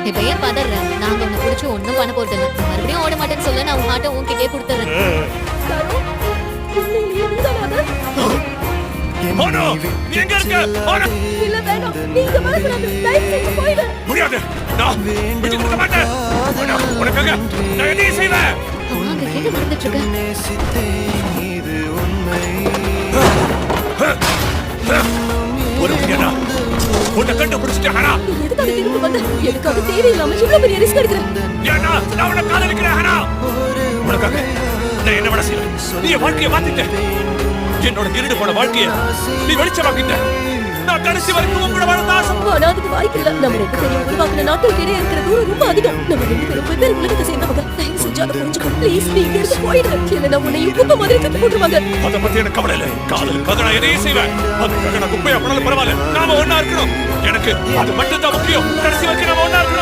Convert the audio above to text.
இப்ப ஏன் பதற? நாங்க உன்னை புடிச்சு ஒண்ணும் பண்ண போறது இல்ல. மறுபடியும் ஓட மாட்டேன்னு சொல்ல நான் உன் ஹார்ட்டை உன்கிட்டயே கொடுத்துறேன். மனோ, நீ எங்க இருக்க? மனோ, இல்ல வேண்டாம், நீங்க வரக்கூடாது. தயவு செஞ்சு போயிடு. முடியாது. நான் விட்டு கொடுக்க மாட்டேன். மனோ, உனக்காக நான் எதையும் செய்வேன். அம்மா, அங்க என்ன நடந்துட்டு இருக்கு? ஒரு முடியாதா? உன்னை கண்டுபிடிச்சிட்டேன். நீ எதுக்காக திரும்ப வந்த? எனக்காக தேவையில்லாம இவ்வளவு பெரிய ரிஸ்க் எடுக்கிறேன். ஏன்னா நான் உன்னை காதலிக்கிறேன். உனக்காக நான் என்ன வேணா செய்வேன். நீ என் வாழ்க்கையை மாத்திட்ட. என்னோட இருடு போன வாழ்க்கையை நீ வெளிச்சமாக்கிட்ட. நான் கடைசி வரைக்கும் உங்களோட வாழ்ந்த ஆசை. ஆனா அதுக்கு வாய்ப்பு இல்ல. நம்ம ரெண்டு பேரும் உருவாக்குன நாட்டுக்கு இடையே இருக்கிற தூரம் ரொம்ப அதிகம். நம்ம ரெண்டு பேரும் வெவ்வேறு உலகத்தை சேர்ந்தவங்க. தயவு செஞ்சு அதை புரிஞ்சுக்கோ. ப்ளீஸ், நீ இங்க இருந்து போயிடு. இல்லைன்னா உன்னை குப்பை மாதிரி தூக்கி போட்டுருவாங்க. அதை பத்தி எனக்கு கவலை இல்லை. காதலுக்காக நான் எதையும் செய்வேன். அதுக்காக நான் குப்பையா போனாலும் பரவாயில்ல. நாம ஒண்ணா இருக்கணும். எனக்கு அது மட்டும் தான் முக்கியம். கடைசி வரைக்கும் நாம ஒண்ணா இருக்கணும்.